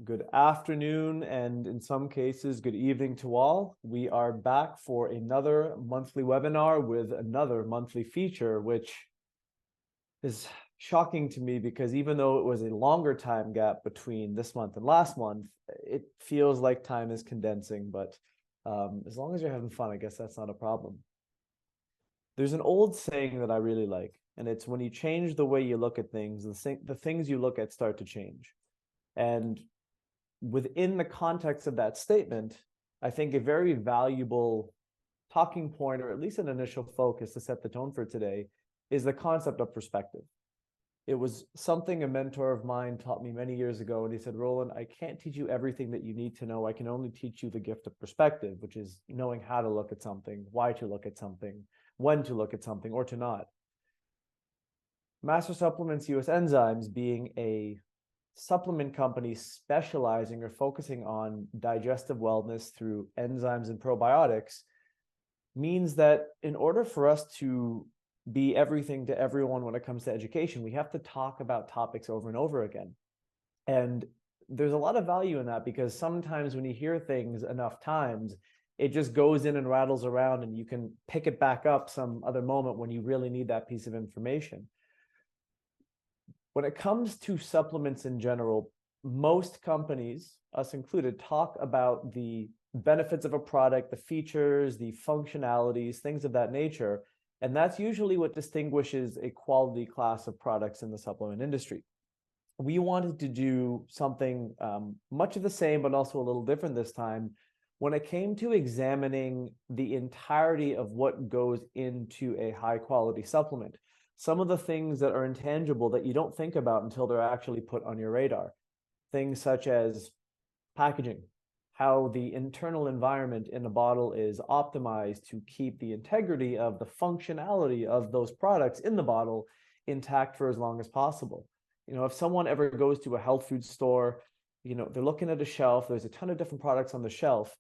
Good afternoon, and in some cases, good evening to all. We are back for another monthly webinar with another monthly feature, which is shocking to me because even though it was a longer time gap between this month and last month, it feels like time is condensing, but as long as you're having fun, I guess that's not a problem. There's an old saying that I really like, and it's when you change the way you look at things, the things you look at start to change. And within the context of that statement, I think a very valuable talking point, or at least an initial focus to set the tone for today, is the concept of perspective. It was something a mentor of mine taught me many years ago, and he said, Roland, I can't teach you everything that you need to know. I can only teach you the gift of perspective, which is knowing how to look at something, why to look at something, when to look at something, or to not. Master Supplements US Enzymes, being a supplement company specializing or focusing on digestive wellness through enzymes and probiotics, means that in order for us to be everything to everyone when it comes to education, we have to talk about topics over and over again. And there's a lot of value in that, because sometimes when you hear things enough times, it just goes in and rattles around, and you can pick it back up some other moment when you really need that piece of information. When it comes to supplements in general, most companies, us included, talk about the benefits of a product, the features, the functionalities, things of that nature. And that's usually what distinguishes a quality class of products in the supplement industry. We wanted to do something much of the same, but also a little different this time when it came to examining the entirety of what goes into a high quality supplement. Some of the things that are intangible that you don't think about until they're actually put on your radar. Things such as packaging, how the internal environment in a bottle is optimized to keep the integrity of the functionality of those products in the bottle intact for as long as possible. If someone ever goes to a health food store, they're looking at a shelf, there's a ton of different products on the shelf.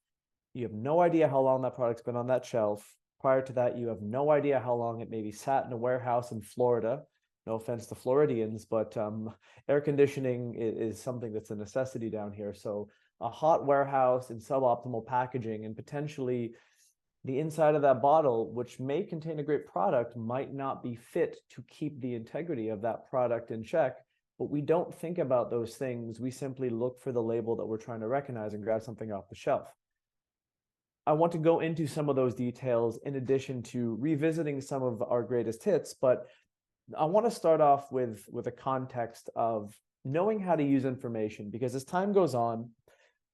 You have no idea how long that product's been on that shelf. Prior to that, you have no idea how long it maybe sat in a warehouse in Florida. No offense to Floridians, but air conditioning is something that's a necessity down here. So a hot warehouse in suboptimal packaging, and potentially the inside of that bottle, which may contain a great product, might not be fit to keep the integrity of that product in check. But we don't think about those things. We simply look for the label that we're trying to recognize and grab something off the shelf. I want to go into some of those details in addition to revisiting some of our greatest hits, but I want to start off with a context of knowing how to use information, because as time goes on,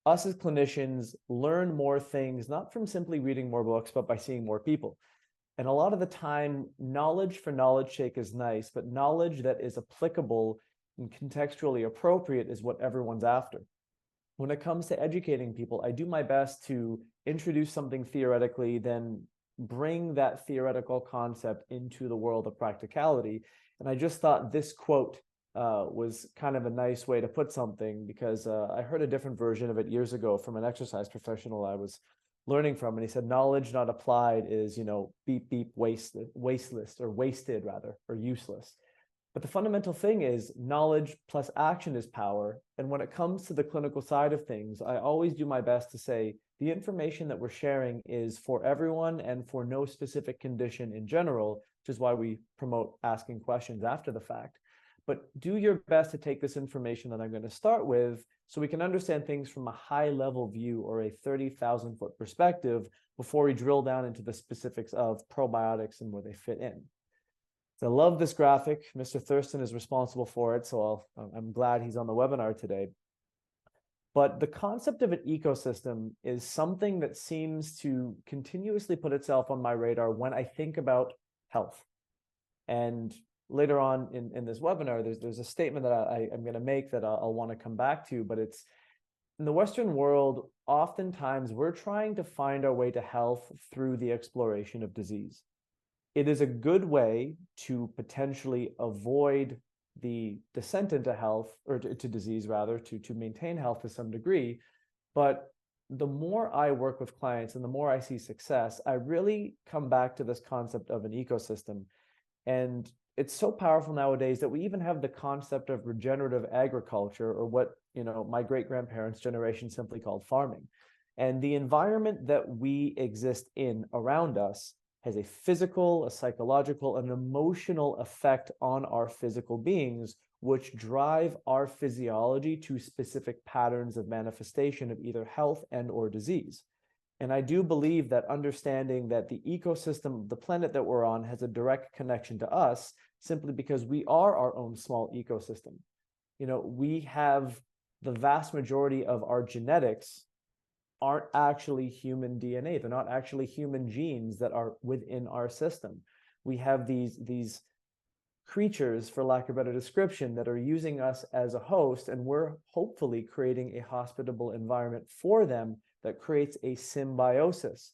us as clinicians learn more things, not from simply reading more books, but by seeing more people. And a lot of the time, knowledge for knowledge's sake is nice, but knowledge that is applicable and contextually appropriate is what everyone's after. When it comes to educating people, I do my best to introduce something theoretically, then bring that theoretical concept into the world of practicality. And I just thought this quote was kind of a nice way to put something, because I heard a different version of it years ago from an exercise professional I was learning from. And he said, knowledge not applied is, beep, beep, wasteless, or wasted rather, or useless. But the fundamental thing is knowledge plus action is power. And when it comes to the clinical side of things, I always do my best to say the information that we're sharing is for everyone and for no specific condition in general, which is why we promote asking questions after the fact. But do your best to take this information that I'm going to start with so we can understand things from a high level view, or a 30,000 foot perspective, before we drill down into the specifics of probiotics and where they fit in. I love this graphic. Mr. Thurston is responsible for it, so I'm glad he's on the webinar today. But the concept of an ecosystem is something that seems to continuously put itself on my radar when I think about health. And later on in this webinar, there's a statement that I'm going to make that I'll want to come back to, but it's, in the Western world, oftentimes we're trying to find our way to health through the exploration of disease. It is a good way to potentially avoid the descent into health, or to disease rather, to maintain health to some degree. But the more I work with clients and the more I see success, I really come back to this concept of an ecosystem. And it's so powerful nowadays that we even have the concept of regenerative agriculture, or what, my great-grandparents' generation simply called farming. And the environment that we exist in around us has a physical, a psychological, an emotional effect on our physical beings, which drive our physiology to specific patterns of manifestation of either health and or disease. And I do believe that understanding that the ecosystem of the planet that we're on has a direct connection to us, simply because we are our own small ecosystem. We have the vast majority of our genetics aren't actually human DNA. They're not actually human genes that are within our system. We have these creatures, for lack of a better description, that are using us as a host, and we're hopefully creating a hospitable environment for them that creates a symbiosis.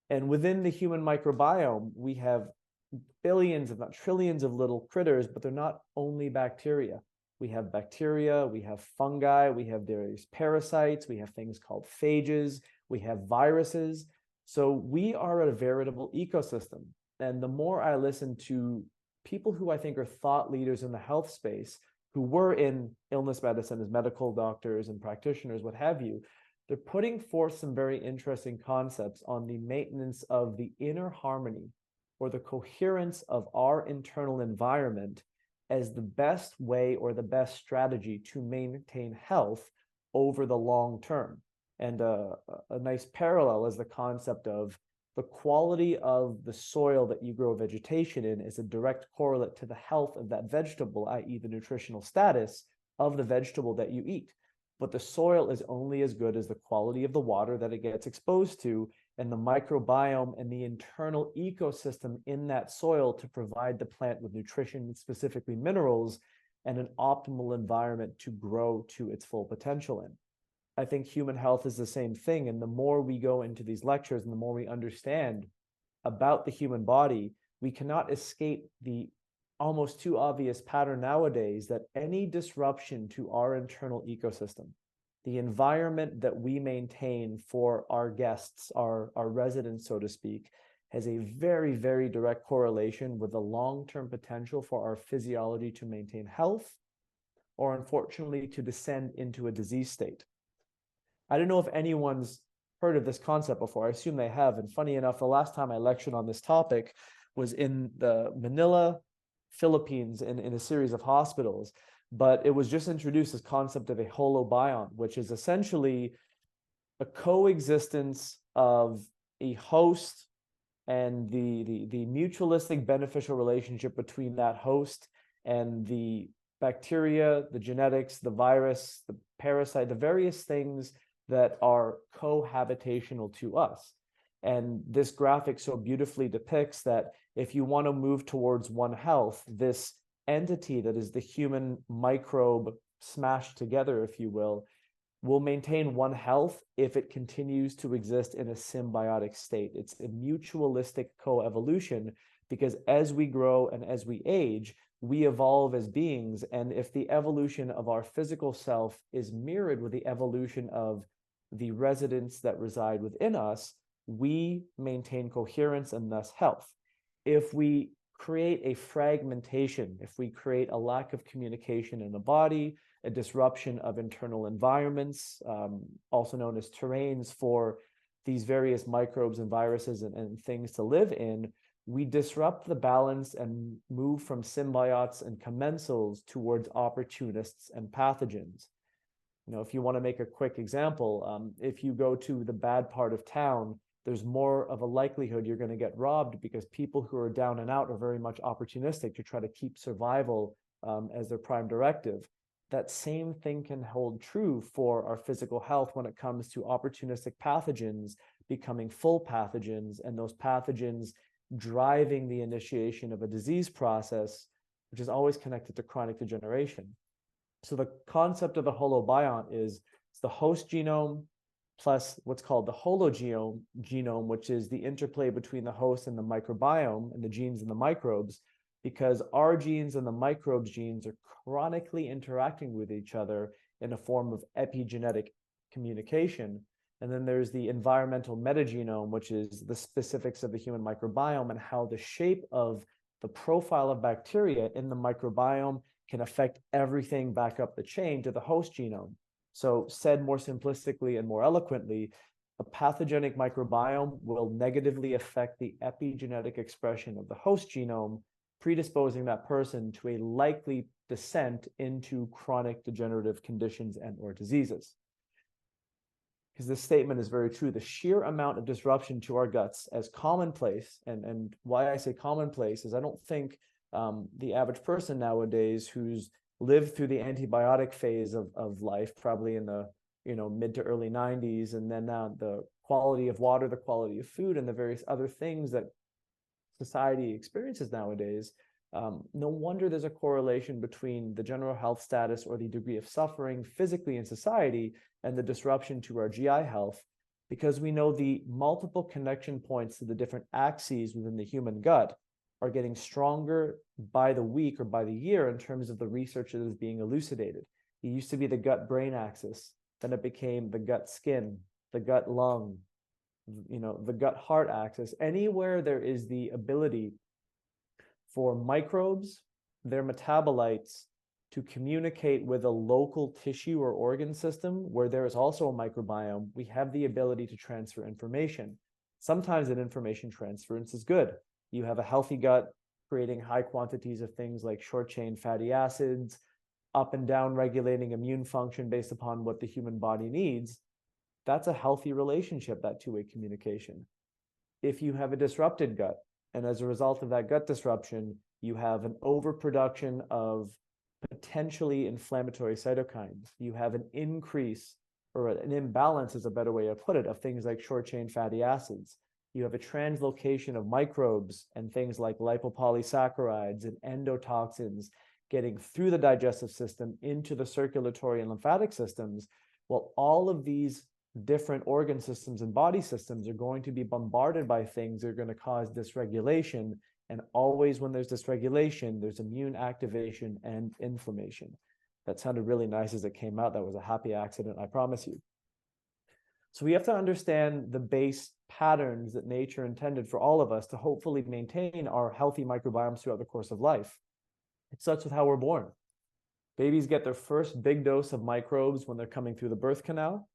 And within the human microbiome, we have billions, if not trillions, of little critters, but they're not only bacteria. We have bacteria, we have fungi, we have various parasites, we have things called phages, we have viruses. So we are a veritable ecosystem. And the more I listen to people who I think are thought leaders in the health space, who were in illness medicine as medical doctors and practitioners, what have you, they're putting forth some very interesting concepts on the maintenance of the inner harmony or the coherence of our internal environment as the best way or the best strategy to maintain health over the long term. And a nice parallel is the concept of the quality of the soil that you grow vegetation in is a direct correlate to the health of that vegetable, i.e. the nutritional status of the vegetable that you eat. But the soil is only as good as the quality of the water that it gets exposed to, and the microbiome and the internal ecosystem in that soil to provide the plant with nutrition, specifically minerals, and an optimal environment to grow to its full potential in. I think human health is the same thing. And the more we go into these lectures and the more we understand about the human body, we cannot escape the almost too obvious pattern nowadays that any disruption to our internal ecosystem, the environment that we maintain for our guests, our residents, so to speak, has a very, very direct correlation with the long-term potential for our physiology to maintain health, or unfortunately to descend into a disease state. I don't know if anyone's heard of this concept before. I assume they have. And funny enough, the last time I lectured on this topic was in the Manila, Philippines, in a series of hospitals. But it was just introduced as concept of a holobiont, which is essentially a coexistence of a host and the mutualistic beneficial relationship between that host and the bacteria, the genetics, the virus, the parasite, the various things that are cohabitational to us. And this graphic so beautifully depicts that if you want to move towards one health, this entity that is the human microbe smashed together, if you will maintain one health if it continues to exist in a symbiotic state. It's a mutualistic coevolution, because as we grow and as we age, we evolve as beings. And if the evolution of our physical self is mirrored with the evolution of the residents that reside within us, we maintain coherence and thus health. If we create a fragmentation, if we create a lack of communication in the body, a disruption of internal environments, also known as terrains for these various microbes and viruses and things to live in, we disrupt the balance and move from symbiotes and commensals towards opportunists and pathogens. If you want to make a quick example, if you go to the bad part of town, there's more of a likelihood you're going to get robbed, because people who are down and out are very much opportunistic to try to keep survival as their prime directive. That same thing can hold true for our physical health when it comes to opportunistic pathogens becoming full pathogens, and those pathogens driving the initiation of a disease process, which is always connected to chronic degeneration. So the concept of the holobiont is it's the host genome plus what's called the hologenome, which is the interplay between the host and the microbiome and the genes and the microbes, because our genes and the microbes' genes are chronically interacting with each other in a form of epigenetic communication. And then there's the environmental metagenome, which is the specifics of the human microbiome and how the shape of the profile of bacteria in the microbiome can affect everything back up the chain to the host genome. So said more simplistically and more eloquently, a pathogenic microbiome will negatively affect the epigenetic expression of the host genome, predisposing that person to a likely descent into chronic degenerative conditions and or diseases. Because this statement is very true. The sheer amount of disruption to our guts as commonplace, and why I say commonplace is I don't think the average person nowadays who's lived through the antibiotic phase of life, probably in the mid to early 90s, and then now the quality of water, the quality of food, and the various other things that society experiences nowadays, no wonder there's a correlation between the general health status or the degree of suffering physically in society and the disruption to our GI health, because we know the multiple connection points to the different axes within the human gut are getting stronger by the week or by the year in terms of the research that is being elucidated. It used to be the gut-brain axis, then it became the gut-skin, the gut-lung, the gut-heart axis. Anywhere there is the ability for microbes, their metabolites, to communicate with a local tissue or organ system where there is also a microbiome, we have the ability to transfer information. Sometimes that information transference is good. You have a healthy gut creating high quantities of things like short-chain fatty acids, up and down regulating immune function based upon what the human body needs. That's a healthy relationship, that two-way communication. If you have a disrupted gut, and as a result of that gut disruption, you have an overproduction of potentially inflammatory cytokines. You have an increase, or an imbalance is a better way to put it, of things like short-chain fatty acids. You have a translocation of microbes and things like lipopolysaccharides and endotoxins getting through the digestive system into the circulatory and lymphatic systems. Well, all of these different organ systems and body systems are going to be bombarded by things that are going to cause dysregulation. And always when there's dysregulation, there's immune activation and inflammation. That sounded really nice as it came out. That was a happy accident, I promise you. So we have to understand the base patterns that nature intended for all of us to hopefully maintain our healthy microbiomes throughout the course of life. It starts with how we're born. Babies get their first big dose of microbes when they're coming through the birth canal.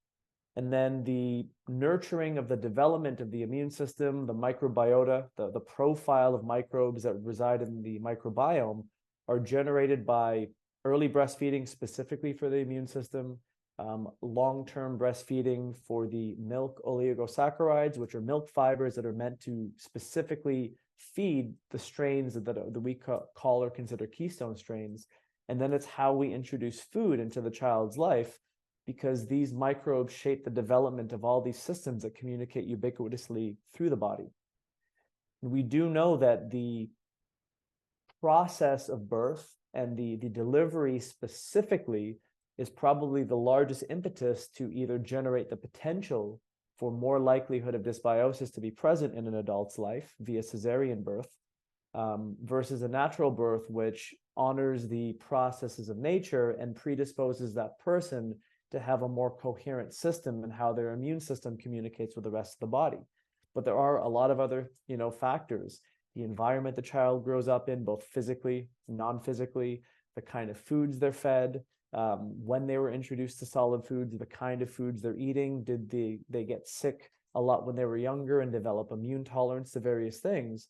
And then the nurturing of the development of the immune system, the microbiota, the profile of microbes that reside in the microbiome are generated by early breastfeeding specifically for the immune system, long-term breastfeeding for the milk oligosaccharides, which are milk fibers that are meant to specifically feed the strains that we call or consider keystone strains. And then it's how we introduce food into the child's life, because these microbes shape the development of all these systems that communicate ubiquitously through the body. And we do know that the process of birth and the delivery specifically is probably the largest impetus to either generate the potential for more likelihood of dysbiosis to be present in an adult's life via cesarean birth, versus a natural birth, which honors the processes of nature and predisposes that person to have a more coherent system and how their immune system communicates with the rest of the body. But there are a lot of other, factors. The environment the child grows up in, both physically, non-physically, the kind of foods they're fed, when they were introduced to solid foods, the kind of foods they're eating, did they get sick a lot when they were younger and develop immune tolerance to various things.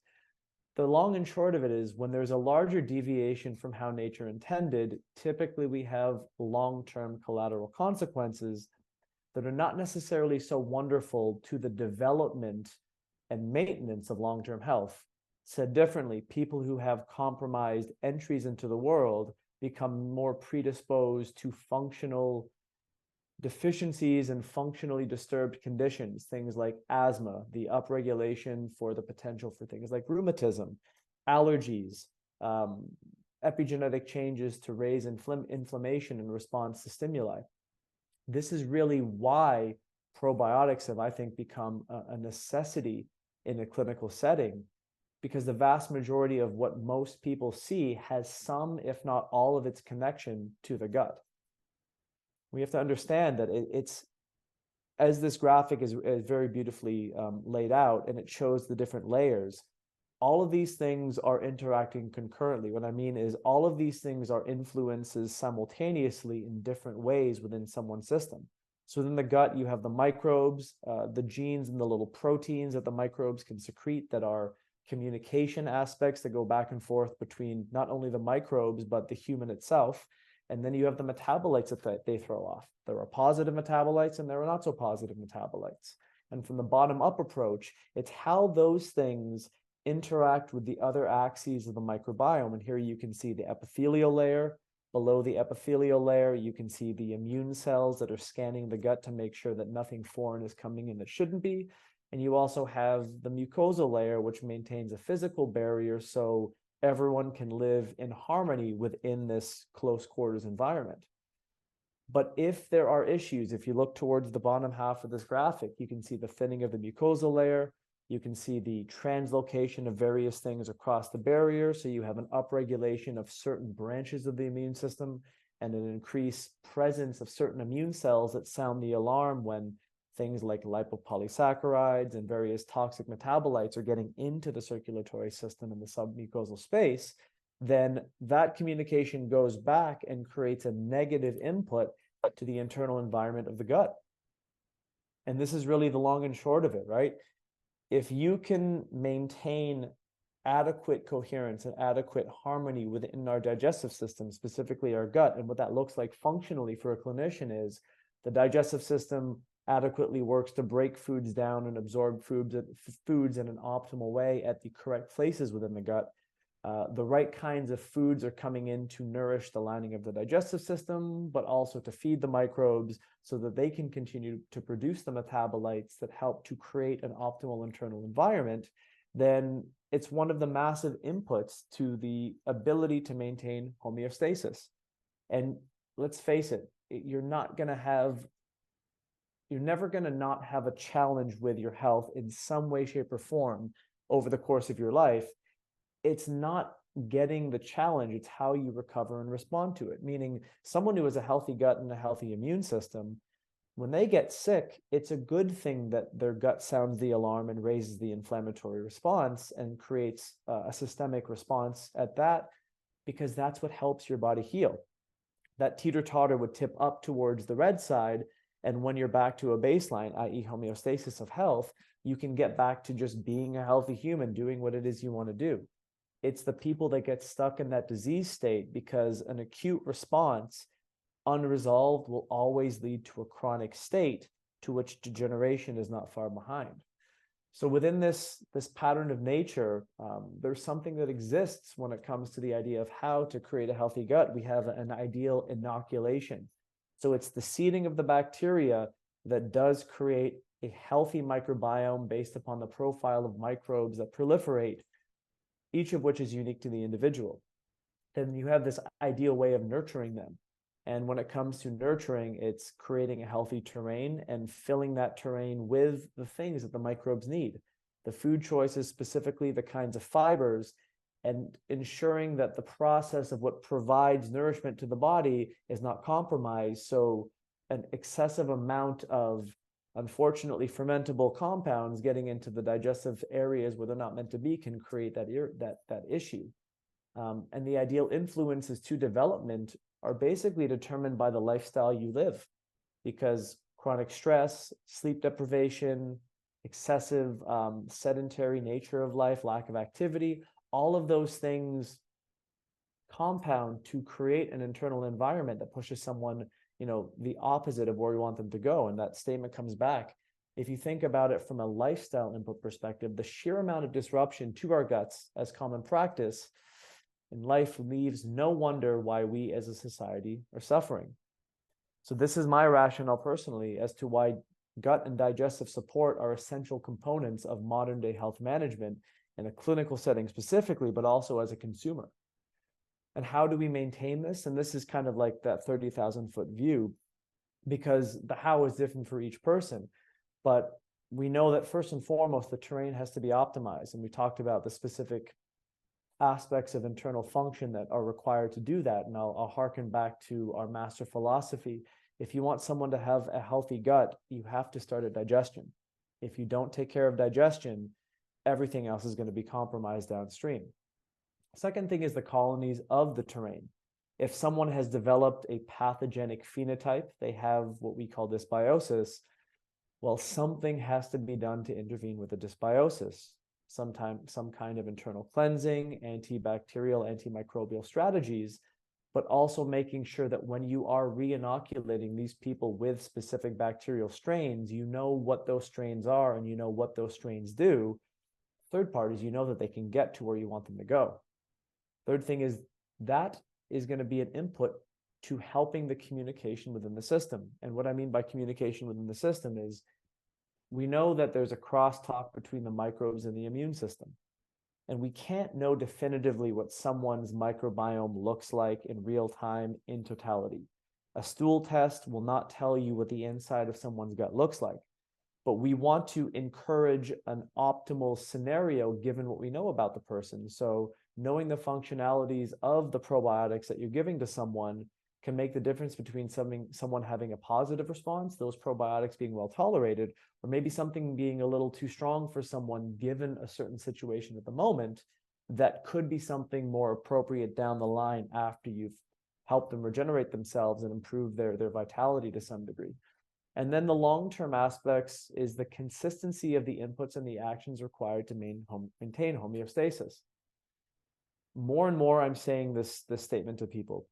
The long and short of it is, when there's a larger deviation from how nature intended, typically we have long-term collateral consequences that are not necessarily so wonderful to the development and maintenance of long-term health. Said differently, people who have compromised entries into the world become more predisposed to functional deficiencies and functionally disturbed conditions, things like asthma, the upregulation for the potential for things like rheumatism, allergies, epigenetic changes to raise inflammation in response to stimuli. This is really why probiotics have, I think, become a necessity in a clinical setting, because the vast majority of what most people see has some, if not all, of its connection to the gut. We have to understand that it's, as this graphic is very beautifully laid out, and it shows the different layers. all of these things are interacting concurrently. What I mean is all of these things are influences simultaneously in different ways within someone's system. So within the gut, you have the microbes, the genes and the little proteins that the microbes can secrete that are communication aspects that go back and forth between not only the microbes, but the human itself. And then you have the metabolites that they throw off. There are positive metabolites and there are not so positive metabolites. And from the bottom up approach, it's how those things interact with the other axes of the microbiome. And here you can see the epithelial layer. Below the epithelial layer, you can see the immune cells that are scanning the gut to make sure that nothing foreign is coming in that shouldn't be. And you also have the mucosal layer, which maintains a physical barrier so everyone can live in harmony within this close quarters environment. But if there are issues, if you look towards the bottom half of this graphic, you can see the thinning of the mucosal layer. You can see the translocation of various things across the barrier. So you have an upregulation of certain branches of the immune system and an increased presence of certain immune cells that sound the alarm when things like lipopolysaccharides and various toxic metabolites are getting into the circulatory system in the submucosal space. Then that communication goes back and creates a negative input to the internal environment of the gut. And this is really the long and short of it, right? If you can maintain adequate coherence and adequate harmony within our digestive system, specifically our gut, and what that looks like functionally for a clinician is the digestive system adequately works to break foods down and absorb foods in an optimal way at the correct places within the gut. The right kinds of foods are coming in to nourish the lining of the digestive system, but also to feed the microbes so that they can continue to produce the metabolites that help to create an optimal internal environment. Then it's one of the massive inputs to the ability to maintain homeostasis. And let's face it, you're never going to not have a challenge with your health in some way, shape, or form over the course of your life. It's not getting the challenge, it's how you recover and respond to it. Meaning someone who has a healthy gut and a healthy immune system, when they get sick, it's a good thing that their gut sounds the alarm and raises the inflammatory response and creates a systemic response at that, because that's what helps your body heal. That teeter-totter would tip up towards the red side, and when you're back to a baseline, i.e. homeostasis of health, you can get back to just being a healthy human, doing what it is you want to do. It's the people that get stuck in that disease state because an acute response unresolved will always lead to a chronic state to which degeneration is not far behind. So within this pattern of nature, there's something that exists when it comes to the idea of how to create a healthy gut. We have an ideal inoculation. So it's the seeding of the bacteria that does create a healthy microbiome based upon the profile of microbes that proliferate, each of which is unique to the individual. Then you have this ideal way of nurturing them. And when it comes to nurturing, it's creating a healthy terrain and filling that terrain with the things that the microbes need. The food choices, specifically the kinds of fibers, and ensuring that the process of what provides nourishment to the body is not compromised. So an excessive amount of, unfortunately, fermentable compounds getting into the digestive areas where they're not meant to be can create that issue. And the ideal influences to development are basically determined by the lifestyle you live, because chronic stress, sleep deprivation, excessive sedentary nature of life, lack of activity, all of those things compound to create an internal environment that pushes someone, the opposite of where we want them to go. And that statement comes back. If you think about it from a lifestyle input perspective, the sheer amount of disruption to our guts as common practice in life leaves no wonder why we as a society are suffering. So this is my rationale personally as to why gut and digestive support are essential components of modern day health management in a clinical setting specifically, but also as a consumer. And how do we maintain this? And this is kind of like that 30,000-foot view, because the how is different for each person. But we know that first and foremost, the terrain has to be optimized. And we talked about the specific aspects of internal function that are required to do that. And I'll harken back to our master philosophy. If you want someone to have a healthy gut, you have to start at digestion. If you don't take care of digestion, everything else is going to be compromised downstream. Second thing is the colonies of the terrain. If someone has developed a pathogenic phenotype, they have what we call dysbiosis. Well, something has to be done to intervene with the dysbiosis. Sometimes some kind of internal cleansing, antibacterial, antimicrobial strategies, but also making sure that when you are re-inoculating these people with specific bacterial strains, you know what those strains are and you know what those strains do. Third part is you know that they can get to where you want them to go. Third thing is that is going to be an input to helping the communication within the system. And what I mean by communication within the system is we know that there's a crosstalk between the microbes and the immune system. And we can't know definitively what someone's microbiome looks like in real time in totality. A stool test will not tell you what the inside of someone's gut looks like. But we want to encourage an optimal scenario given what we know about the person. So knowing the functionalities of the probiotics that you're giving to someone can make the difference between someone having a positive response, those probiotics being well tolerated, or maybe something being a little too strong for someone given a certain situation at the moment that could be something more appropriate down the line after you've helped them regenerate themselves and improve their vitality to some degree. And then the long-term aspects is the consistency of the inputs and the actions required to maintain homeostasis. More and more, I'm saying this statement to people.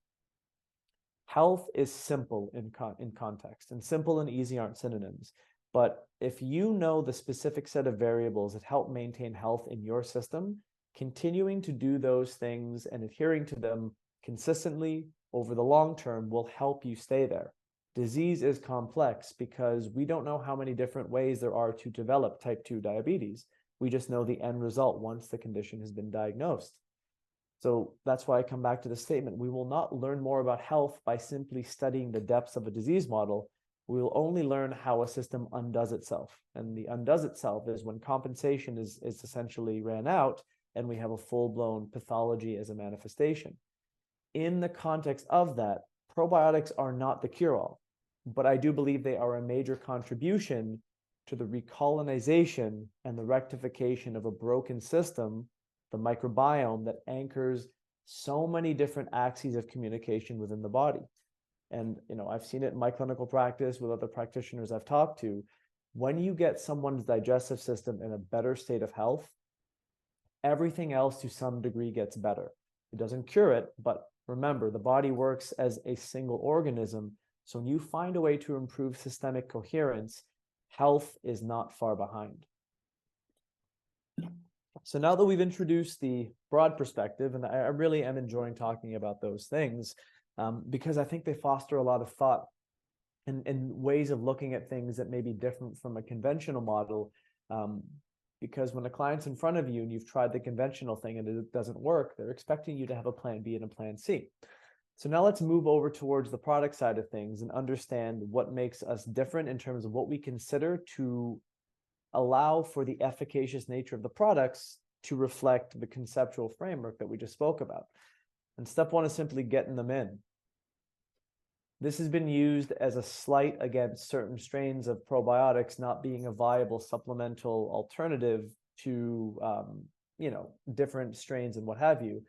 Health is simple in context, and simple and easy aren't synonyms. But if you know the specific set of variables that help maintain health in your system, continuing to do those things and adhering to them consistently over the long term will help you stay there. Disease is complex because we don't know how many different ways there are to develop type 2 diabetes. We just know the end result once the condition has been diagnosed. So that's why I come back to the statement. We will not learn more about health by simply studying the depths of a disease model. We will only learn how a system undoes itself. And the undoes itself is when compensation is essentially ran out and we have a full-blown pathology as a manifestation. In the context of that, probiotics are not the cure-all, but I do believe they are a major contribution to the recolonization and the rectification of a broken system, the microbiome that anchors so many different axes of communication within the body. And, I've seen it in my clinical practice with other practitioners I've talked to. When you get someone's digestive system in a better state of health, everything else to some degree gets better. It doesn't cure it, but remember, the body works as a single organism. So when you find a way to improve systemic coherence, health is not far behind. So now that we've introduced the broad perspective, and I really am enjoying talking about those things because I think they foster a lot of thought and ways of looking at things that may be different from a conventional model. Because when a client's in front of you and you've tried the conventional thing and it doesn't work, they're expecting you to have a plan B and a plan C. So now let's move over towards the product side of things and understand what makes us different in terms of what we consider to allow for the efficacious nature of the products to reflect the conceptual framework that we just spoke about. And step one is simply getting them in. This has been used as a slight against certain strains of probiotics not being a viable supplemental alternative to, different strains and what have you,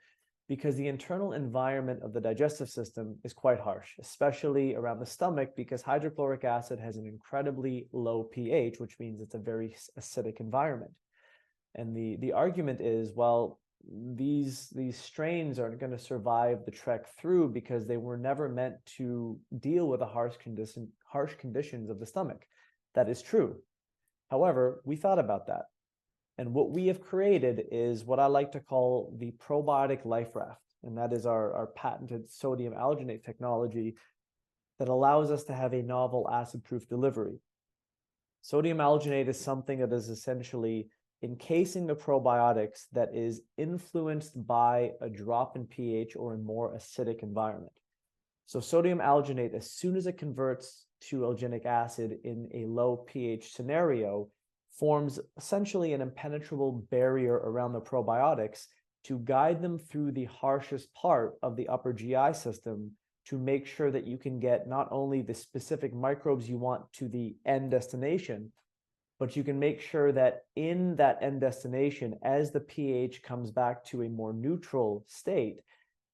because the internal environment of the digestive system is quite harsh, especially around the stomach, because hydrochloric acid has an incredibly low pH, which means it's a very acidic environment. And the argument is, well, these strains aren't going to survive the trek through because they were never meant to deal with the harsh conditions of the stomach. That is true. However, we thought about that. And what we have created is what I like to call the probiotic life raft. And that is our patented sodium alginate technology that allows us to have a novel acid-proof delivery. Sodium alginate is something that is essentially encasing the probiotics that is influenced by a drop in pH or a more acidic environment. So sodium alginate, as soon as it converts to alginic acid in a low pH scenario, forms essentially an impenetrable barrier around the probiotics to guide them through the harshest part of the upper GI system to make sure that you can get not only the specific microbes you want to the end destination, but you can make sure that in that end destination, as the pH comes back to a more neutral state,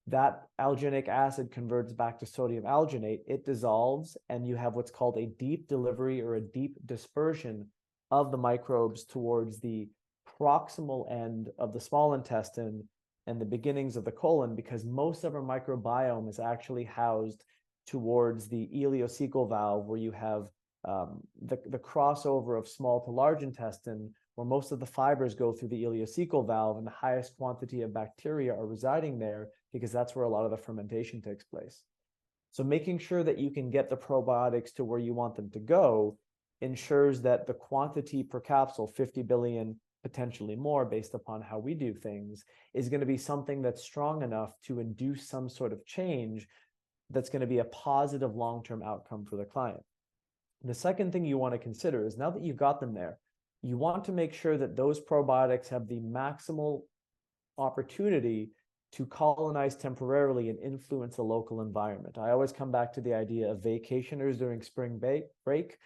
that alginic acid converts back to sodium alginate, it dissolves, and you have what's called a deep delivery or a deep dispersion of the microbes towards the proximal end of the small intestine and the beginnings of the colon, because most of our microbiome is actually housed towards the ileocecal valve, where you have the crossover of small to large intestine, where most of the fibers go through the ileocecal valve, and the highest quantity of bacteria are residing there, because that's where a lot of the fermentation takes place. So making sure that you can get the probiotics to where you want them to go ensures that the quantity per capsule, 50 billion, potentially more based upon how we do things, is going to be something that's strong enough to induce some sort of change that's going to be a positive long-term outcome for the client. The second thing you want to consider is, now that you've got them there, you want to make sure that those probiotics have the maximal opportunity to colonize temporarily and influence a local environment. I always come back to the idea of vacationers during spring break.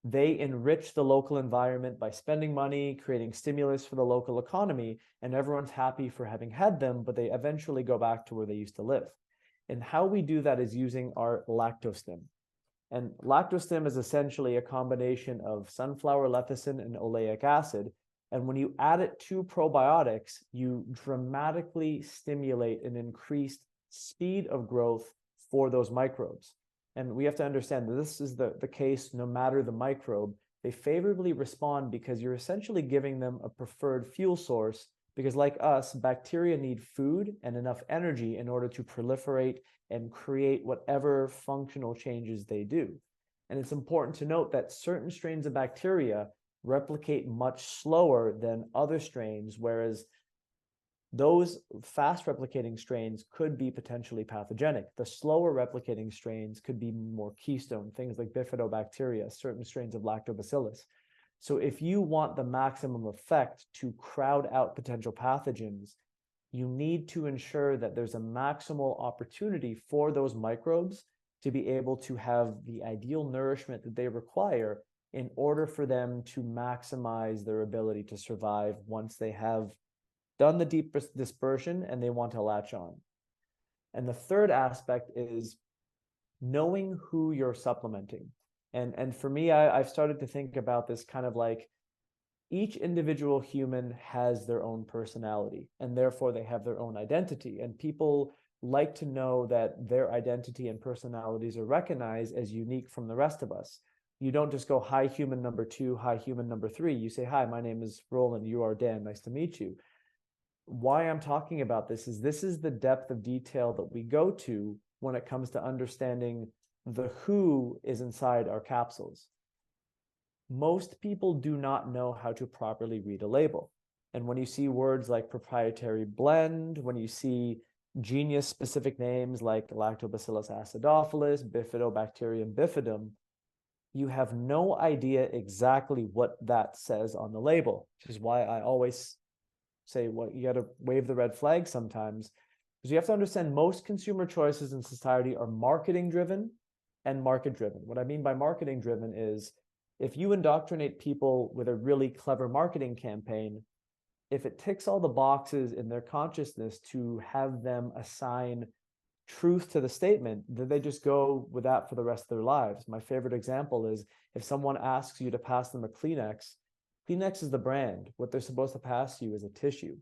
They enrich the local environment by spending money, creating stimulus for the local economy, and everyone's happy for having had them, but they eventually go back to where they used to live. And how we do that is using our LactoStim. And LactoStim is essentially a combination of sunflower lecithin and oleic acid. And when you add it to probiotics, you dramatically stimulate an increased speed of growth for those microbes. And we have to understand that this is the case no matter the microbe. They favorably respond because you're essentially giving them a preferred fuel source, because like us, bacteria need food and enough energy in order to proliferate and create whatever functional changes they do. And it's important to note that certain strains of bacteria replicate much slower than other strains, whereas those fast replicating strains could be potentially pathogenic. The slower replicating strains could be more keystone, things like bifidobacteria, certain strains of lactobacillus. So if you want the maximum effect to crowd out potential pathogens, you need to ensure that there's a maximal opportunity for those microbes to be able to have the ideal nourishment that they require in order for them to maximize their ability to survive once they have done the deep dispersion and they want to latch on. And the third aspect is knowing who you're supplementing. And for me, I've started to think about this kind of like, each individual human has their own personality, and therefore they have their own identity. And people like to know that their identity and personalities are recognized as unique from the rest of us. You don't just go, hi, human number 2, hi, human number 3. You say, hi, my name is Roland, you are Dan, nice to meet you. Why I'm talking about this is the depth of detail that we go to when it comes to understanding the who is inside our capsules. Most people do not know how to properly read a label. And when you see words like proprietary blend, when you see genus specific names like Lactobacillus acidophilus, Bifidobacterium bifidum, you have no idea exactly what that says on the label, which is why I always say, well, you got to wave the red flag sometimes, because you have to understand most consumer choices in society are marketing driven and market driven. What I mean by marketing driven is, if you indoctrinate people with a really clever marketing campaign, if it ticks all the boxes in their consciousness to have them assign truth to the statement, then they just go with that for the rest of their lives. My favorite example is, if someone asks you to pass them a Kleenex, Kleenex is the brand. What they're supposed to pass you is a tissue.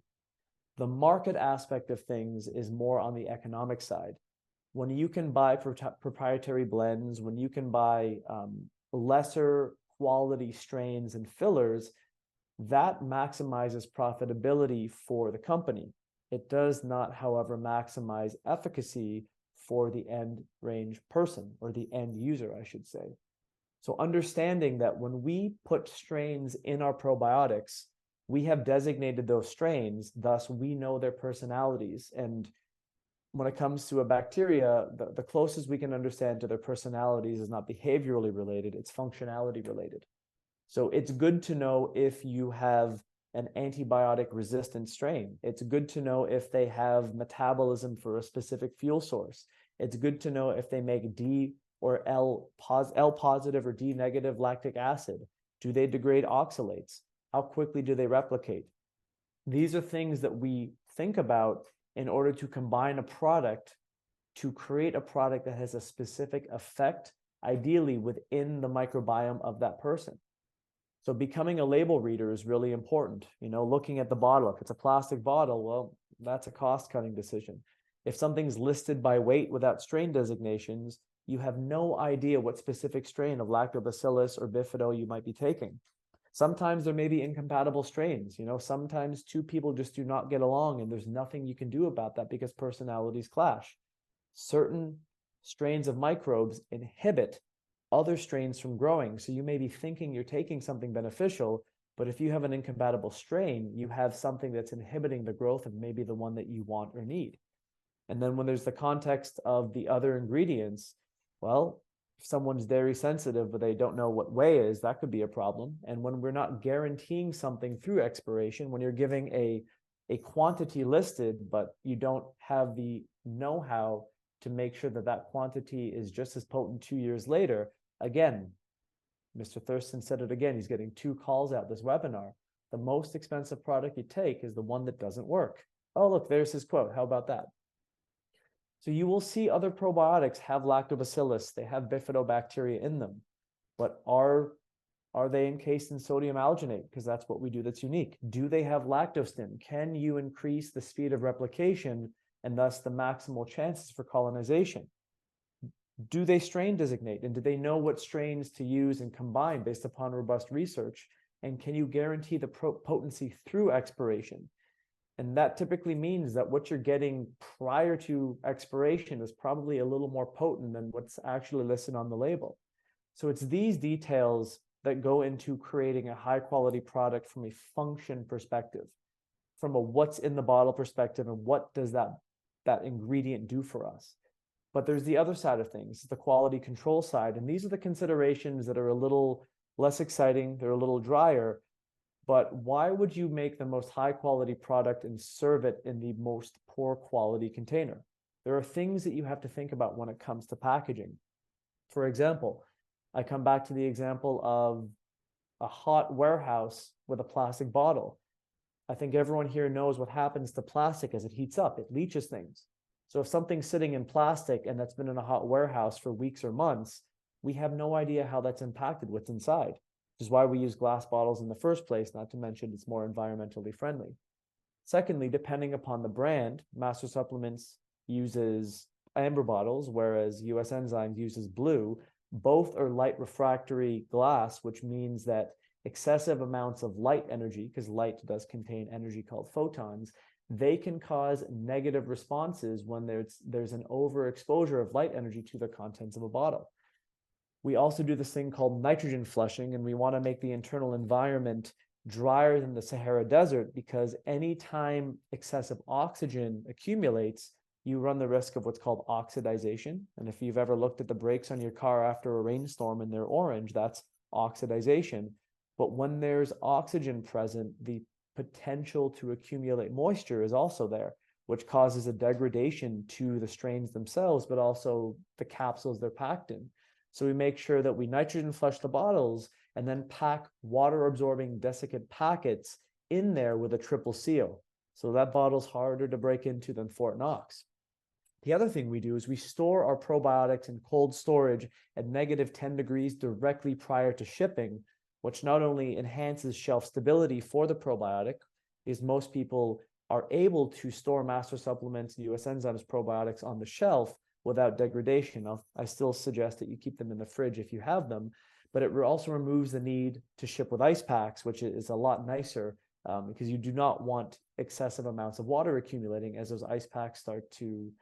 The market aspect of things is more on the economic side. When you can buy proprietary blends, when you can buy lesser quality strains and fillers, that maximizes profitability for the company. It does not, however, maximize efficacy for the end range person, or the end user, I should say. So understanding that when we put strains in our probiotics, we have designated those strains, thus we know their personalities. And when it comes to a bacteria, the closest we can understand to their personalities is not behaviorally related, it's functionality related. So it's good to know if you have an antibiotic resistant strain. It's good to know if they have metabolism for a specific fuel source. It's good to know if they make D or L positive or D negative lactic acid. Do they degrade oxalates? How quickly do they replicate? These are things that we think about in order to combine a product to create a product that has a specific effect, ideally within the microbiome of that person. So becoming a label reader is really important. Looking at the bottle, if it's a plastic bottle, well, that's a cost-cutting decision. If something's listed by weight without strain designations, you have no idea what specific strain of lactobacillus or bifido you might be taking. Sometimes there may be incompatible strains. Sometimes two people just do not get along, and there's nothing you can do about that because personalities clash. Certain strains of microbes inhibit other strains from growing. So you may be thinking you're taking something beneficial, but if you have an incompatible strain, you have something that's inhibiting the growth of maybe the one that you want or need. And then when there's the context of the other ingredients, well, if someone's dairy sensitive, but they don't know what whey is, that could be a problem. And when we're not guaranteeing something through expiration, when you're giving a quantity listed, but you don't have the know-how to make sure that that quantity is just as potent 2 years later, again, Mr. Thurston said it again, he's getting 2 calls out this webinar. The most expensive product you take is the one that doesn't work. Oh, look, there's his quote. How about that? So you will see other probiotics have lactobacillus, they have bifidobacteria in them, but are they encased in sodium alginate? Because that's what we do that's unique. Do they have LactoStim? Can you increase the speed of replication and thus the maximal chances for colonization? Do they strain designate? And do they know what strains to use and combine based upon robust research? And can you guarantee the potency through expiration? And that typically means that what you're getting prior to expiration is probably a little more potent than what's actually listed on the label. So it's these details that go into creating a high quality product from a function perspective, from a what's in the bottle perspective, and what does that ingredient do for us. But there's the other side of things, the quality control side. And these are the considerations that are a little less exciting. They're a little drier. But why would you make the most high quality product and serve it in the most poor quality container? There are things that you have to think about when it comes to packaging. For example, I come back to the example of a hot warehouse with a plastic bottle. I think everyone here knows what happens to plastic as it heats up. It leaches things. So if something's sitting in plastic and that's been in a hot warehouse for weeks or months, we have no idea how that's impacted what's inside, which is why we use glass bottles in the first place, not to mention it's more environmentally friendly. Secondly, depending upon the brand, Master Supplements uses amber bottles, whereas US Enzymes uses blue. Both are light refractory glass, which means that excessive amounts of light energy, because light does contain energy called photons, they can cause negative responses when there's an overexposure of light energy to the contents of a bottle. We also do this thing called nitrogen flushing, and we want to make the internal environment drier than the Sahara Desert, because anytime excessive oxygen accumulates, you run the risk of what's called oxidization. And if you've ever looked at the brakes on your car after a rainstorm and they're orange, that's oxidization. But when there's oxygen present, the potential to accumulate moisture is also there, which causes a degradation to the strains themselves, but also the capsules they're packed in. So we make sure that we nitrogen flush the bottles and then pack water absorbing desiccant packets in there with a triple seal. So that bottle's harder to break into than Fort Knox. The other thing we do is we store our probiotics in cold storage at -10 degrees directly prior to shipping, which not only enhances shelf stability for the probiotic, because most people are able to store Master Supplements and US Enzymes probiotics on the shelf without degradation. I still suggest that you keep them in the fridge if you have them, but it also removes the need to ship with ice packs, which is a lot nicer because you do not want excessive amounts of water accumulating as those ice packs start to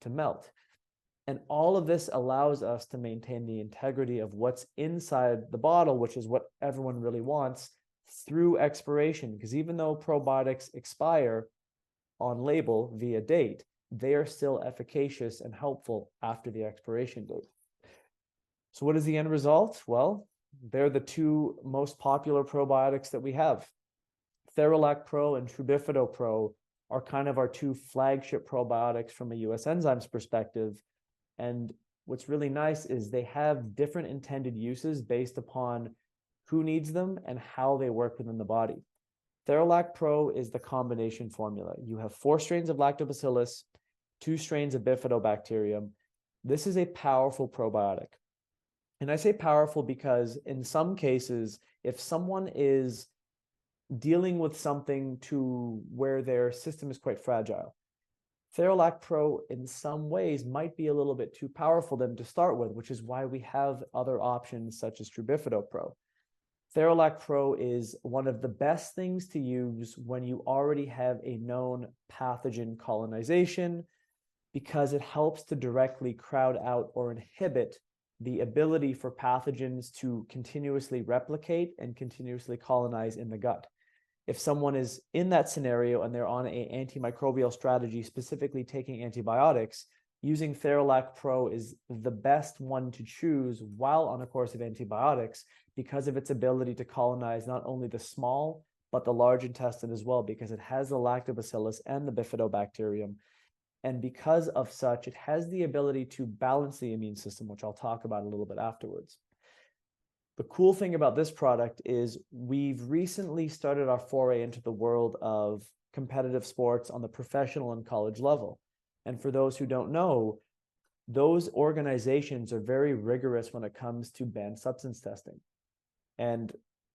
melt. And all of this allows us to maintain the integrity of what's inside the bottle, which is what everyone really wants, through expiration. Because even though probiotics expire on label via date, they are still efficacious and helpful after the expiration date. So what is the end result? Well, they're the 2 most popular probiotics that we have. Theralac Pro and Trubifido Pro are kind of our 2 flagship probiotics from a US Enzymes perspective. And what's really nice is they have different intended uses based upon who needs them, and how they work within the body. Theralac Pro is the combination formula. You have 4 strains of lactobacillus, 2 strains of bifidobacterium. This is a powerful probiotic. And I say powerful because in some cases, if someone is dealing with something to where their system is quite fragile, Theralac Pro in some ways might be a little bit too powerful for them to start with, which is why we have other options such as Trubifido Pro. Theralac Pro is one of the best things to use when you already have a known pathogen colonization, because it helps to directly crowd out or inhibit the ability for pathogens to continuously replicate and continuously colonize in the gut. If someone is in that scenario and they're on an antimicrobial strategy, specifically taking antibiotics, using Theralac Pro is the best one to choose while on a course of antibiotics, because of its ability to colonize not only the small, but the large intestine as well, because it has the lactobacillus and the bifidobacterium. And because of such, it has the ability to balance the immune system, which I'll talk about a little bit afterwards. The cool thing about this product is we've recently started our foray into the world of competitive sports on the professional and college level. And for those who don't know, those organizations are very rigorous when it comes to banned substance testing. And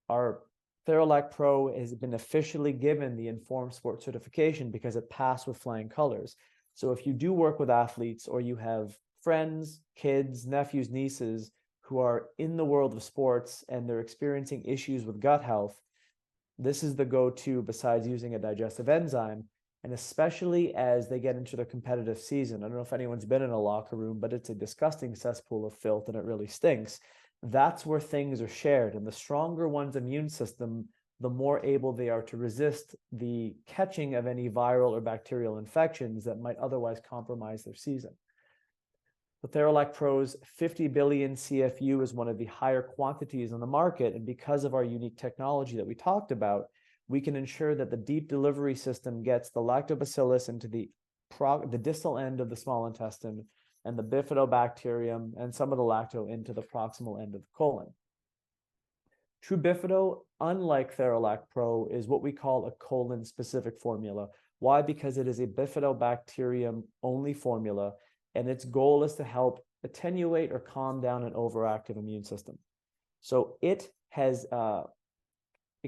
our Theralac Pro has been officially given the Informed Sport certification because it passed with flying colors. So if you do work with athletes, or you have friends, kids, nephews, nieces who are in the world of sports and they're experiencing issues with gut health, this is the go-to besides using a digestive enzyme. And especially as they get into their competitive season. I don't know if anyone's been in a locker room, but it's a disgusting cesspool of filth and it really stinks. That's where things are shared. And the stronger one's immune system, the more able they are to resist the catching of any viral or bacterial infections that might otherwise compromise their season. The Theralac Pro's 50 billion CFU is one of the higher quantities on the market. And because of our unique technology that we talked about, we can ensure that the deep delivery system gets the lactobacillus into the distal end of the small intestine, and the bifidobacterium and some of the lacto into the proximal end of the colon. Trubifido, unlike Theralac Pro, is what we call a colon-specific formula. Why? Because it is a bifidobacterium-only formula, and its goal is to help attenuate or calm down an overactive immune system. So it has a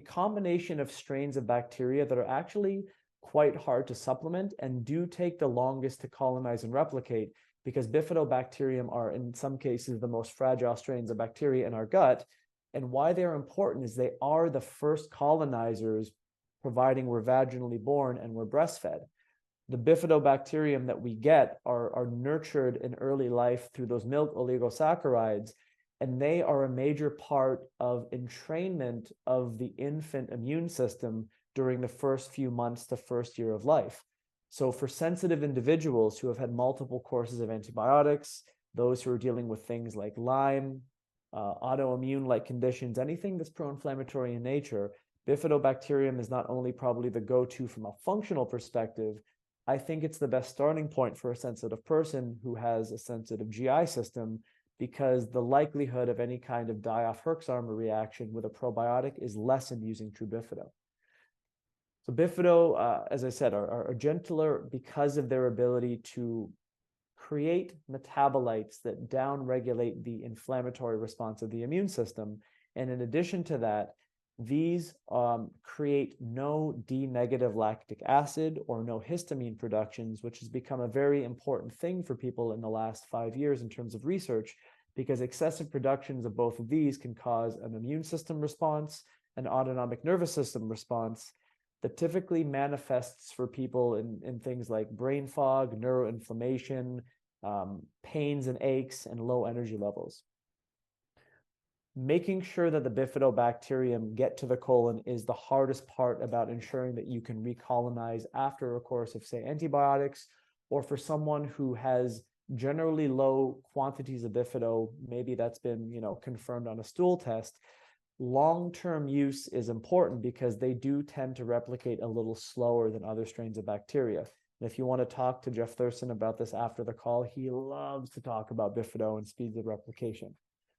combination of strains of bacteria that are actually quite hard to supplement and do take the longest to colonize and replicate, because bifidobacterium are in some cases the most fragile strains of bacteria in our gut. And why they're important is they are the first colonizers, providing we're vaginally born and we're breastfed. The bifidobacterium that we get are nurtured in early life through those milk oligosaccharides, and they are a major part of entrainment of the infant immune system during the first few months to first year of life. So for sensitive individuals who have had multiple courses of antibiotics, those who are dealing with things like Lyme, autoimmune-like conditions, anything that's pro-inflammatory in nature, bifidobacterium is not only probably the go-to from a functional perspective, I think it's the best starting point for a sensitive person who has a sensitive GI system, because the likelihood of any kind of die-off-Herxheimer reaction with a probiotic is lessened using Trubifido. So Bifido, as I said, are gentler because of their ability to create metabolites that downregulate the inflammatory response of the immune system. And in addition to that, these create no D-negative lactic acid or no histamine productions, which has become a very important thing for people in the last 5 years in terms of research, because excessive productions of both of these can cause an immune system response, an autonomic nervous system response that typically manifests for people in things like brain fog, neuroinflammation, pains and aches, and low energy levels. Making sure that the bifidobacterium get to the colon is the hardest part about ensuring that you can recolonize after a course of, say, antibiotics, or for someone who has generally low quantities of bifido, maybe that's been, confirmed on a stool test. Long-term use is important because they do tend to replicate a little slower than other strains of bacteria. And if you want to talk to Jeff Thurston about this after the call, he loves to talk about bifido and speeds of replication.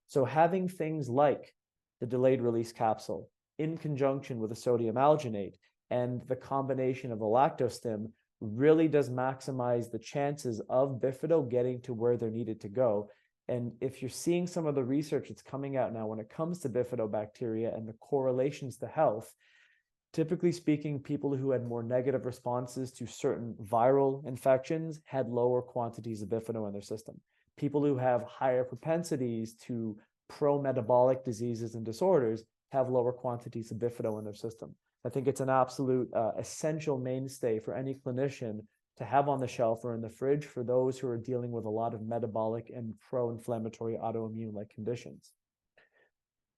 So having things like the delayed release capsule, in conjunction with a sodium alginate and the combination of the LactoStim, really does maximize the chances of bifido getting to where they're needed to go. And if you're seeing some of the research that's coming out now when it comes to bifidobacteria and the correlations to health, typically speaking, people who had more negative responses to certain viral infections had lower quantities of bifido in their system. People who have higher propensities to pro-metabolic diseases and disorders have lower quantities of bifido in their system. I think it's an absolute essential mainstay for any clinician to have on the shelf or in the fridge for those who are dealing with a lot of metabolic and pro-inflammatory autoimmune-like conditions.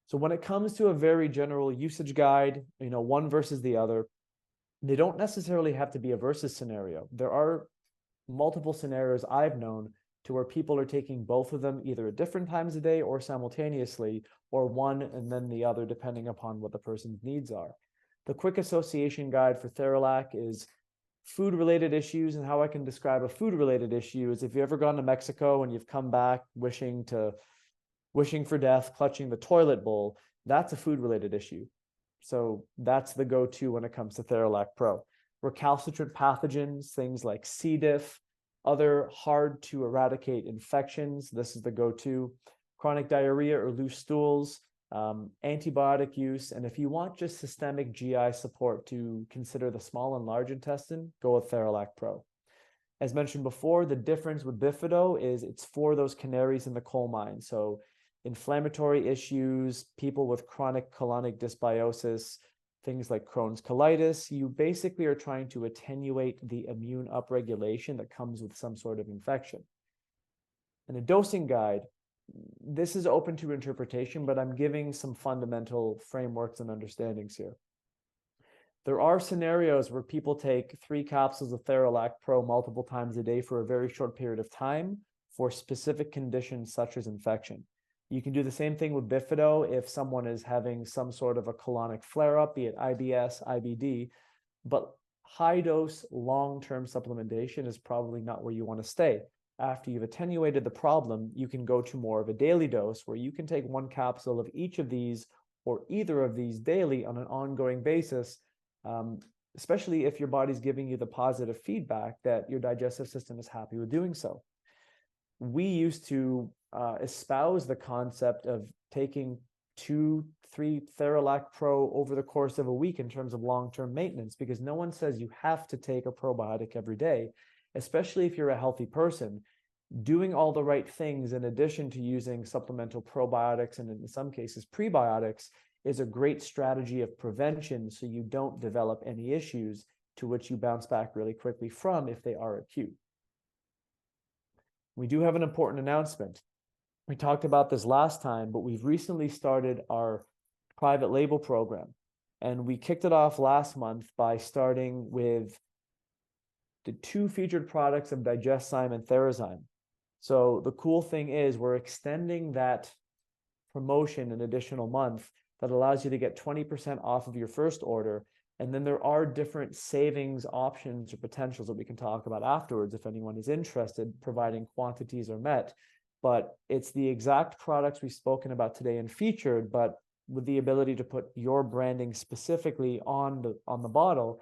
So when it comes to a very general usage guide, one versus the other, they don't necessarily have to be a versus scenario. There are multiple scenarios I've known to where people are taking both of them either at different times a day or simultaneously, or one and then the other, depending upon what the person's needs are. The quick association guide for Theralac is food-related issues, and how I can describe a food-related issue is if you've ever gone to Mexico and you've come back wishing for death, clutching the toilet bowl, that's a food-related issue. So that's the go-to when it comes to Theralac Pro. Recalcitrant pathogens, things like C. diff, other hard to eradicate infections, this is the go-to. Chronic diarrhea or loose stools, antibiotic use, and if you want just systemic GI support to consider the small and large intestine, go with Theralac Pro. As mentioned before, the difference with bifido is it's for those canaries in the coal mine. So inflammatory issues, people with chronic colonic dysbiosis, things like Crohn's colitis, you basically are trying to attenuate the immune upregulation that comes with some sort of infection. And a dosing guide, this is open to interpretation, but I'm giving some fundamental frameworks and understandings here. There are scenarios where people take 3 capsules of Theralac Pro multiple times a day for a very short period of time for specific conditions such as infection. You can do the same thing with bifido if someone is having some sort of a colonic flare-up, be it IBS, IBD, but high-dose, long-term supplementation is probably not where you want to stay. After you've attenuated the problem, you can go to more of a daily dose where you can take 1 capsule of each of these or either of these daily on an ongoing basis, especially if your body's giving you the positive feedback that your digestive system is happy with doing so. We used to espouse the concept of taking 2-3 Theralac Pro over the course of a week in terms of long-term maintenance, because no one says you have to take a probiotic every day, especially if you're a healthy person. Doing all the right things in addition to using supplemental probiotics and in some cases prebiotics is a great strategy of prevention, so you don't develop any issues to which you bounce back really quickly from if they are acute. We do have an important announcement. We talked about this last time, but we've recently started our private label program, and we kicked it off last month by starting with the 2 featured products of DigestZyme and TheraZyme. So the cool thing is we're extending that promotion an additional month that allows you to get 20% off of your first order. And then there are different savings options or potentials that we can talk about afterwards if anyone is interested, providing quantities are met. But it's the exact products we've spoken about today and featured, but with the ability to put your branding specifically on the bottle,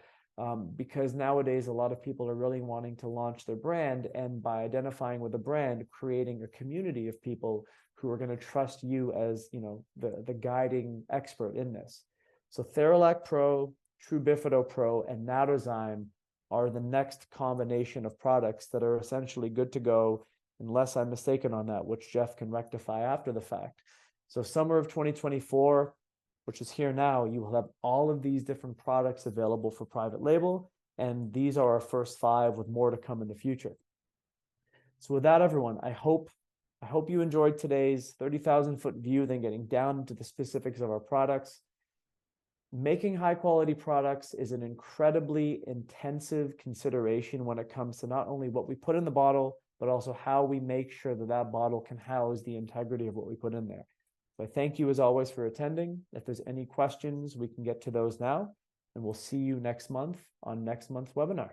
because nowadays a lot of people are really wanting to launch their brand, and by identifying with the brand, creating a community of people who are going to trust you as the guiding expert in this. So Theralac Pro, True Bifido Pro, and LactoStim are the next combination of products that are essentially good to go, unless I'm mistaken on that, which Jeff can rectify after the fact. So summer of 2024, which is here now, you will have all of these different products available for private label, and these are our first 5 with more to come in the future. So with that, everyone, I hope you enjoyed today's 30,000-foot view, then getting down into the specifics of our products. Making high quality products is an incredibly intensive consideration when it comes to not only what we put in the bottle, but also how we make sure that that bottle can house the integrity of what we put in there. So I thank you as always for attending. If there's any questions, we can get to those now, and we'll see you next month on next month's webinar.